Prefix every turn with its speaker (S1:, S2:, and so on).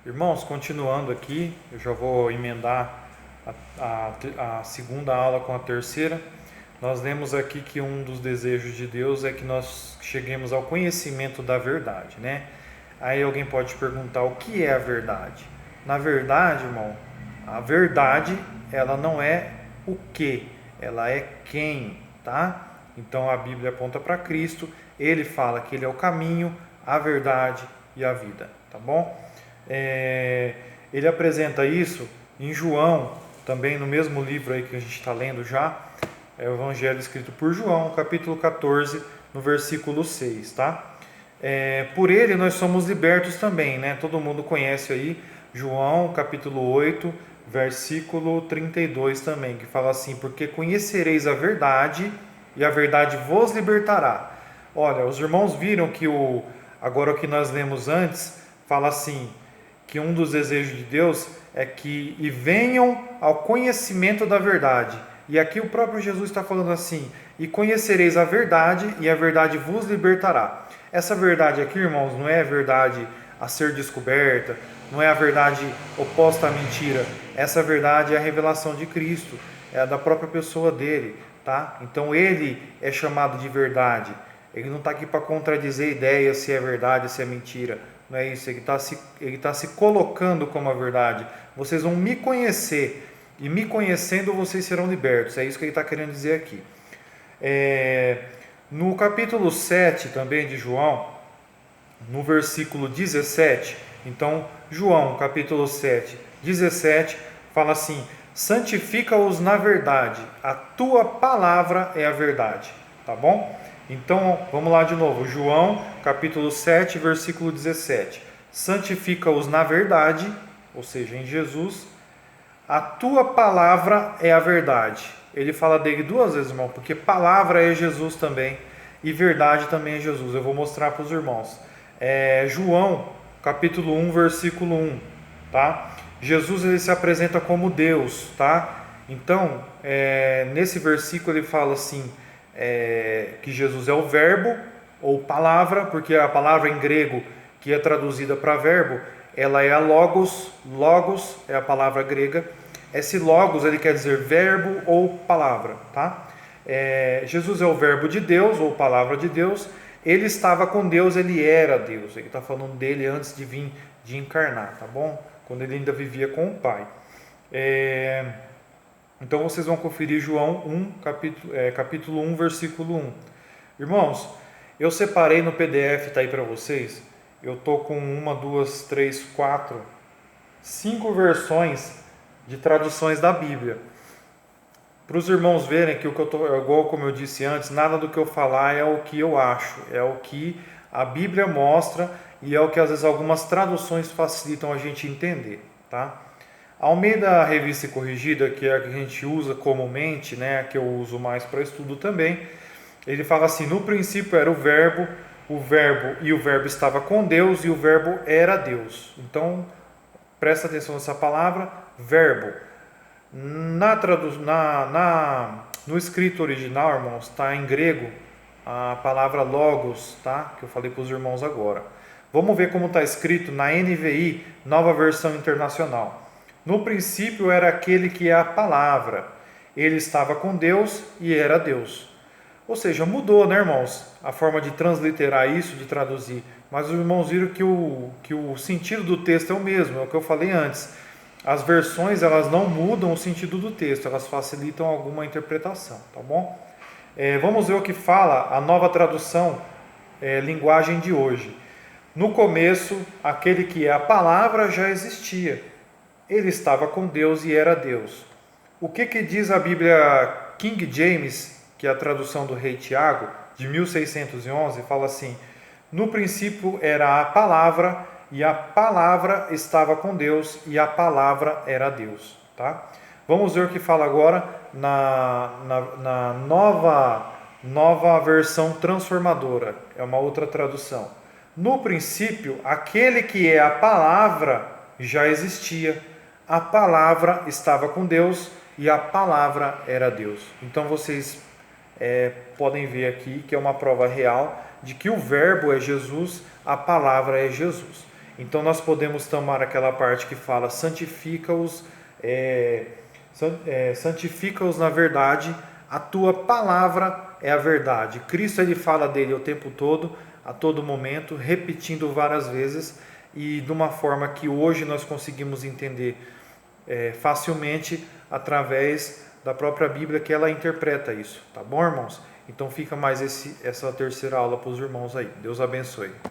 S1: Irmãos, continuando aqui, eu já vou emendar a segunda aula com a terceira. Nós lemos aqui que um dos desejos de Deus é que nós cheguemos ao conhecimento da verdade, né? Aí alguém pode perguntar o que é a verdade? Na verdade, irmão, a verdade ela não é o que, ela é quem, tá? Então a Bíblia aponta para Cristo, ele fala que ele é o caminho, a verdade e a vida, tá bom? Ele apresenta isso em João, também no mesmo livro aí que a gente está lendo já, é o Evangelho escrito por João, capítulo 14, no versículo 6, tá? Por ele nós somos libertos também, né? Todo mundo conhece aí João, capítulo 8, versículo 32 também, que fala assim: porque conhecereis a verdade e a verdade vos libertará. Olha, os irmãos viram que agora o que nós lemos antes fala assim, que um dos desejos de Deus é que e venham ao conhecimento da verdade. E aqui o próprio Jesus está falando assim: e conhecereis a verdade e a verdade vos libertará. Essa verdade aqui, irmãos, não é a verdade a ser descoberta, não é a verdade oposta à mentira. Essa verdade é a revelação de Cristo, é a da própria pessoa dele, tá? Então ele é chamado de verdade. Ele não está aqui para contradizer ideias se é verdade, se é mentira. Não é isso, ele está se colocando como a verdade. Vocês vão me conhecer, e me conhecendo vocês serão libertos. É isso que ele está querendo dizer aqui. No capítulo 7 também de João, no versículo 17, então João capítulo 7, 17, fala assim: santifica-os na verdade, a tua palavra é a verdade, tá bom? Então vamos lá de novo, João capítulo 7, versículo 17: santifica-os na verdade, ou seja, em Jesus, a tua palavra é a verdade. Ele fala dele duas vezes, irmão, porque palavra é Jesus também e verdade também é Jesus. Eu vou mostrar para os irmãos. João, capítulo 1, versículo 1, tá? Jesus ele se apresenta como Deus, tá? Então, nesse versículo ele fala assim, que Jesus é o verbo ou palavra, porque a palavra em grego que é traduzida para verbo, ela é a logos. Logos é a palavra grega. Esse logos ele quer dizer verbo ou palavra, tá? Jesus é o verbo de Deus ou palavra de Deus. Ele estava com Deus, ele era Deus. Ele está falando dele antes de vir, de encarnar, tá bom? Quando ele ainda vivia com o Pai. Então vocês vão conferir João 1, capítulo 1, versículo 1. Irmãos, eu separei no PDF, tá aí para vocês. Eu tô com uma, duas, três, quatro, 5 versões de traduções da Bíblia. Para os irmãos verem que o que eu tô, igual como eu disse antes, nada do que eu falar é o que eu acho, é o que a Bíblia mostra e é o que às vezes algumas traduções facilitam a gente entender, tá? Ao meio da Revista Corrigida, que é a que a gente usa comumente, né, que eu uso mais para estudo também, ele fala assim: no princípio era o verbo e o verbo estava com Deus e o verbo era Deus. Então, presta atenção nessa palavra, verbo. No escrito original, irmãos, está em grego a palavra logos, tá? Que eu falei para os irmãos agora. Vamos ver como está escrito na NVI, Nova Versão Internacional. No princípio era aquele que é a palavra. Ele estava com Deus e era Deus. Ou seja, mudou, né, irmãos? A forma de transliterar isso, de traduzir. Mas os irmãos viram que o sentido do texto é o mesmo, é o que eu falei antes. As versões, elas não mudam o sentido do texto, elas facilitam alguma interpretação, tá bom? Vamos ver o que fala a nova tradução, linguagem de hoje. No começo, aquele que é a palavra já existia. Ele estava com Deus e era Deus. O que diz a Bíblia King James, que é a tradução do rei Tiago, de 1611, fala assim: no princípio era a palavra, e a palavra estava com Deus, e a palavra era Deus. Tá? Vamos ver o que fala agora na nova versão transformadora. É uma outra tradução. No princípio, aquele que é a palavra já existia. A palavra estava com Deus e a palavra era Deus. Então vocês podem ver aqui que é uma prova real de que o verbo é Jesus, a palavra é Jesus. Então nós podemos tomar aquela parte que fala santifica-os, santifica-os na verdade, a tua palavra é a verdade. Cristo ele fala dele o tempo todo, a todo momento, repetindo várias vezes e de uma forma que hoje nós conseguimos entender facilmente através da própria Bíblia, que ela interpreta isso, tá bom, irmãos? Então fica mais essa terceira aula para os irmãos aí. Deus abençoe.